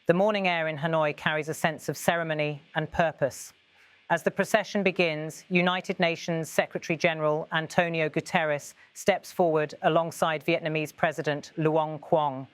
The morning air in Hanoi carries a sense of ceremony and purpose. As the procession begins, United Nations Secretary-General Antonio Guterres steps forward alongside Vietnamese President Luong Cuong.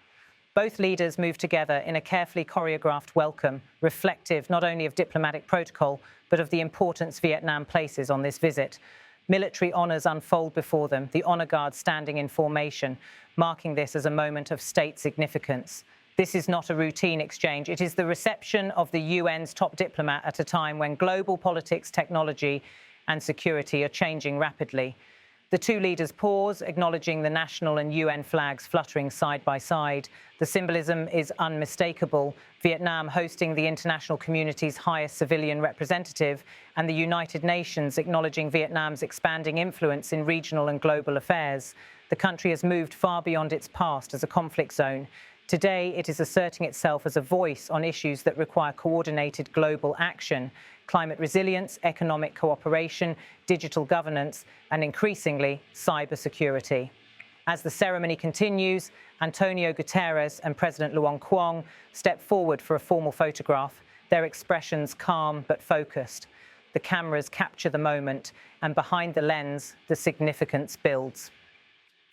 Both leaders move together in a carefully choreographed welcome, reflective not only of diplomatic protocol, but of the importance Vietnam places on this visit. Military honours unfold before them, the honour guard standing in formation, marking this as a moment of state significance. This is not a routine exchange. It is the reception of the UN's top diplomat at a time when global politics, technology and security are changing rapidly. The two leaders pause, acknowledging the national and UN flags fluttering side by side. The symbolism is unmistakable. Vietnam hosting the international community's highest civilian representative, and the United Nations acknowledging Vietnam's expanding influence in regional and global affairs. The country has moved far beyond its past as a conflict zone. Today, it is asserting itself as a voice on issues that require coordinated global action: climate resilience, economic cooperation, digital governance, and increasingly, cybersecurity. As the ceremony continues, Antonio Guterres and President Luong Cuong step forward for a formal photograph, their expressions calm but focused. The cameras capture the moment, and behind the lens, the significance builds.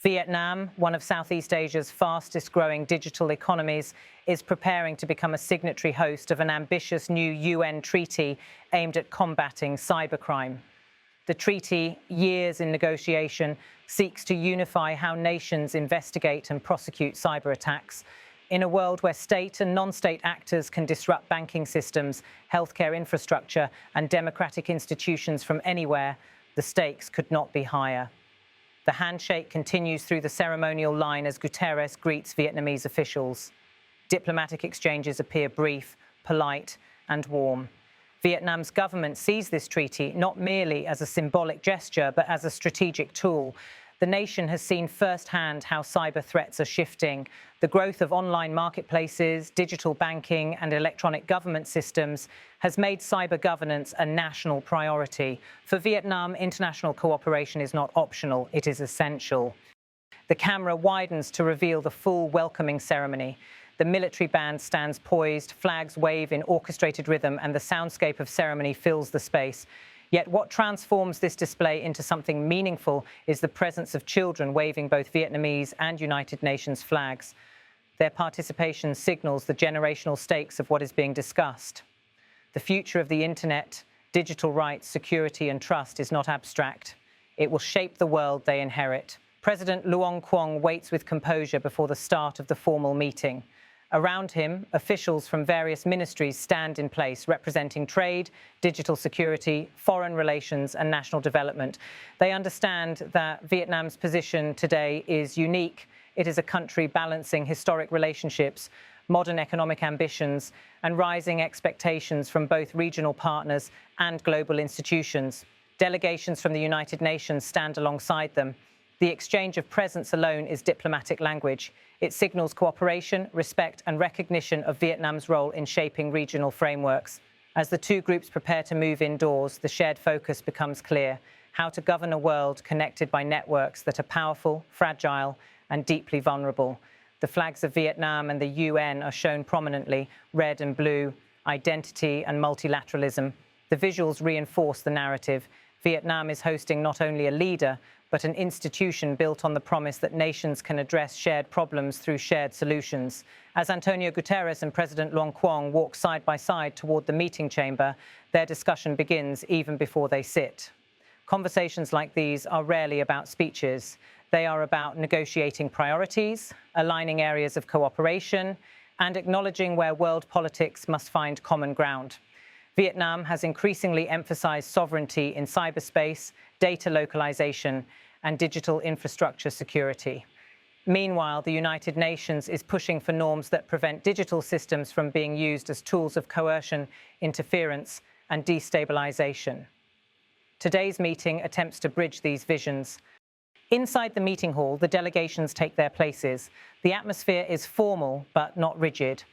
Vietnam, one of Southeast Asia's fastest-growing digital economies, is preparing to become a signatory host of an ambitious new UN treaty aimed at combating cybercrime. The treaty, years in negotiation, seeks to unify how nations investigate and prosecute cyber attacks. In a world where state and non-state actors can disrupt banking systems, healthcare infrastructure, and democratic institutions from anywhere, the stakes could not be higher. The handshake continues through the ceremonial line as Guterres greets Vietnamese officials. Diplomatic exchanges appear brief, polite, and warm. Vietnam's government sees this treaty not merely as a symbolic gesture, but as a strategic tool. The nation has seen firsthand how cyber threats are shifting. The growth of online marketplaces, digital banking, and electronic government systems has made cyber governance a national priority. For Vietnam, international cooperation is not optional, it is essential. The camera widens to reveal the full welcoming ceremony. The military band stands poised, flags wave in orchestrated rhythm, and the soundscape of ceremony fills the space. Yet what transforms this display into something meaningful is the presence of children waving both Vietnamese and United Nations flags. Their participation signals the generational stakes of what is being discussed. The future of the internet, digital rights, security and trust is not abstract. It will shape the world they inherit. President Luong Cuong waits with composure before the start of the formal meeting. Around him, officials from various ministries stand in place, representing trade, digital security, foreign relations and national development. They understand that Vietnam's position today is unique. It is a country balancing historic relationships, modern economic ambitions, and rising expectations from both regional partners and global institutions. Delegations from the United Nations stand alongside them. The exchange of presence alone is diplomatic language. It signals cooperation, respect and recognition of Vietnam's role in shaping regional frameworks. As the two groups prepare to move indoors, the shared focus becomes clear: how to govern a world connected by networks that are powerful, fragile and deeply vulnerable. The flags of Vietnam and the UN are shown prominently, red and blue, identity and multilateralism. The visuals reinforce the narrative. Vietnam is hosting not only a leader, but an institution built on the promise that nations can address shared problems through shared solutions. As Antonio Guterres and President Luong Cuong walk side by side toward the meeting chamber, their discussion begins even before they sit. Conversations like these are rarely about speeches. They are about negotiating priorities, aligning areas of cooperation, and acknowledging where world politics must find common ground. Vietnam has increasingly emphasized sovereignty in cyberspace, data localization, and digital infrastructure security. Meanwhile, the United Nations is pushing for norms that prevent digital systems from being used as tools of coercion, interference, and destabilization. Today's meeting attempts to bridge these visions. Inside the meeting hall, the delegations take their places. The atmosphere is formal, but not rigid.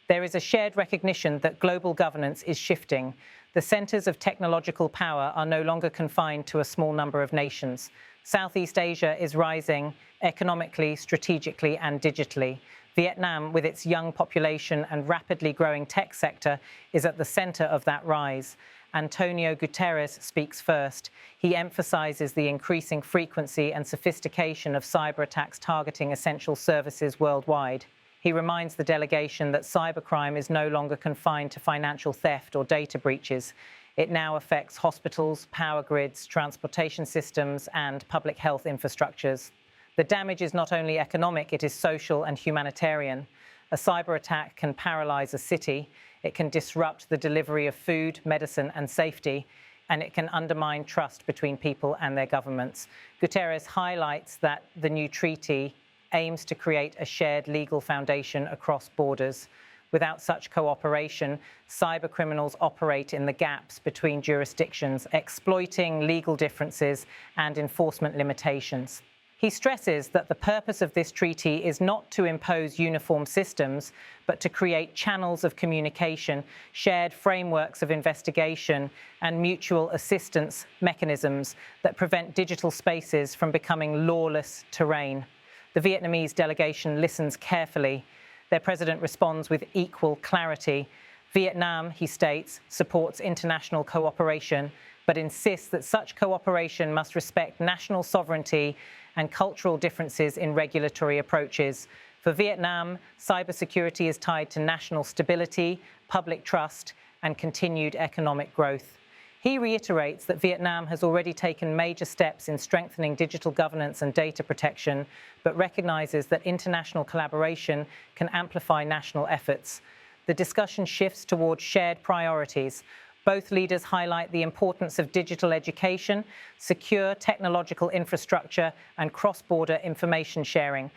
There is a shared recognition that global governance is shifting. The centers of technological power are no longer confined to a small number of nations. Southeast Asia is rising, economically, strategically, and digitally. Vietnam, with its young population and rapidly growing tech sector, is at the center of that rise. Antonio Guterres speaks first. He emphasizes the increasing frequency and sophistication of cyber attacks targeting essential services worldwide. He reminds the delegation that cybercrime is no longer confined to financial theft or data breaches. It now affects hospitals, power grids, transportation systems, and public health infrastructures. The damage is not only economic, it is social and humanitarian. A cyber attack can paralyze a city, it can disrupt the delivery of food, medicine, and safety, and it can undermine trust between people and their governments. Guterres highlights that the new treaty aims to create a shared legal foundation across borders. Without such cooperation, cybercriminals operate in the gaps between jurisdictions, exploiting legal differences and enforcement limitations. He stresses that the purpose of this treaty is not to impose uniform systems, but to create channels of communication, shared frameworks of investigation, and mutual assistance mechanisms that prevent digital spaces from becoming lawless terrain. The Vietnamese delegation listens carefully. Their president responds with equal clarity. Vietnam, he states, supports international cooperation, but insists that such cooperation must respect national sovereignty and cultural differences in regulatory approaches. For Vietnam, cybersecurity is tied to national stability, public trust, and continued economic growth. He reiterates that Vietnam has already taken major steps in strengthening digital governance and data protection, but recognizes that international collaboration can amplify national efforts. The discussion shifts towards shared priorities. Both leaders highlight the importance of digital education, secure technological infrastructure, and cross-border information sharing.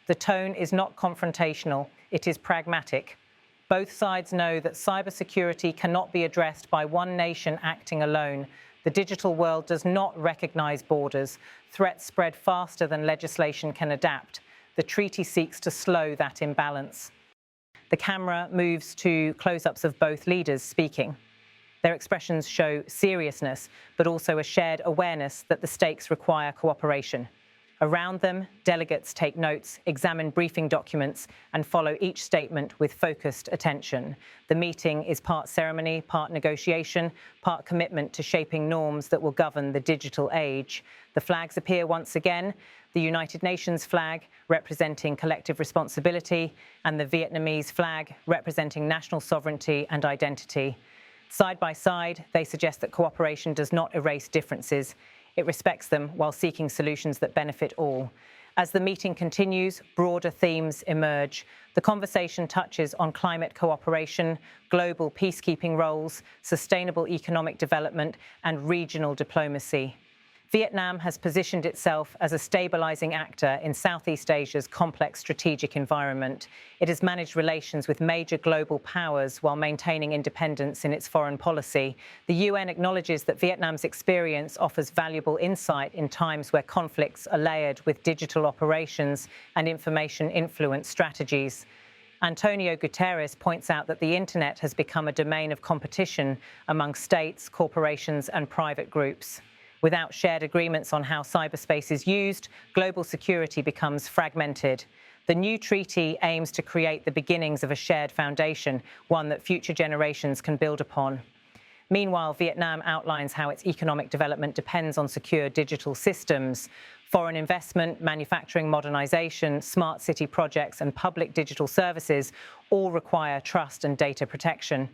The tone is not confrontational, it is pragmatic. Both sides know that cybersecurity cannot be addressed by one nation acting alone. The digital world does not recognize borders. Threats spread faster than legislation can adapt. The treaty seeks to slow that imbalance. The camera moves to close-ups of both leaders speaking. Their expressions show seriousness, but also a shared awareness that the stakes require cooperation. Around them, delegates take notes, examine briefing documents, and follow each statement with focused attention. The meeting is part ceremony, part negotiation, part commitment to shaping norms that will govern the digital age. The flags appear once again, the United Nations flag representing collective responsibility, and the Vietnamese flag representing national sovereignty and identity. Side by side, they suggest that cooperation does not erase differences. It respects them while seeking solutions that benefit all. As the meeting continues, broader themes emerge. The conversation touches on climate cooperation, global peacekeeping roles, sustainable economic development, and regional diplomacy. Vietnam has positioned itself as a stabilizing actor in Southeast Asia's complex strategic environment. It has managed relations with major global powers while maintaining independence in its foreign policy. The UN acknowledges that Vietnam's experience offers valuable insight in times where conflicts are layered with digital operations and information influence strategies. Antonio Guterres points out that the internet has become a domain of competition among states, corporations, and private groups. Without shared agreements on how cyberspace is used, global security becomes fragmented. The new treaty aims to create the beginnings of a shared foundation, one that future generations can build upon. Meanwhile, Vietnam outlines how its economic development depends on secure digital systems. Foreign investment, manufacturing modernization, smart city projects, and public digital services all require trust and data protection.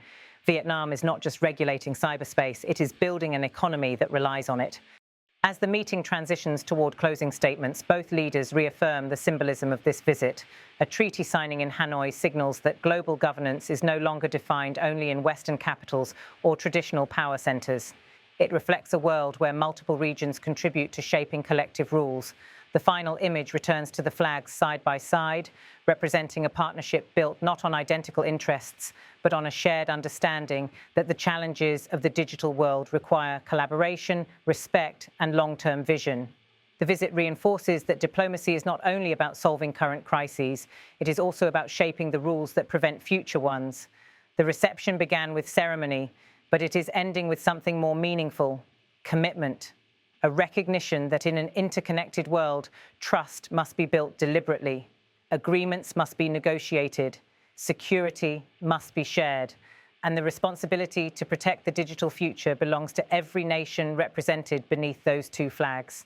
Vietnam is not just regulating cyberspace, it is building an economy that relies on it. As the meeting transitions toward closing statements, both leaders reaffirm the symbolism of this visit. A treaty signing in Hanoi signals that global governance is no longer defined only in Western capitals or traditional power centers. It reflects a world where multiple regions contribute to shaping collective rules. The final image returns to the flags side by side, representing a partnership built not on identical interests, but on a shared understanding that the challenges of the digital world require collaboration, respect, and long-term vision. The visit reinforces that diplomacy is not only about solving current crises, it is also about shaping the rules that prevent future ones. The reception began with ceremony, but it is ending with something more meaningful: commitment. a recognition that in an interconnected world, trust must be built deliberately, agreements must be negotiated, security must be shared, and the responsibility to protect the digital future belongs to every nation represented beneath those two flags.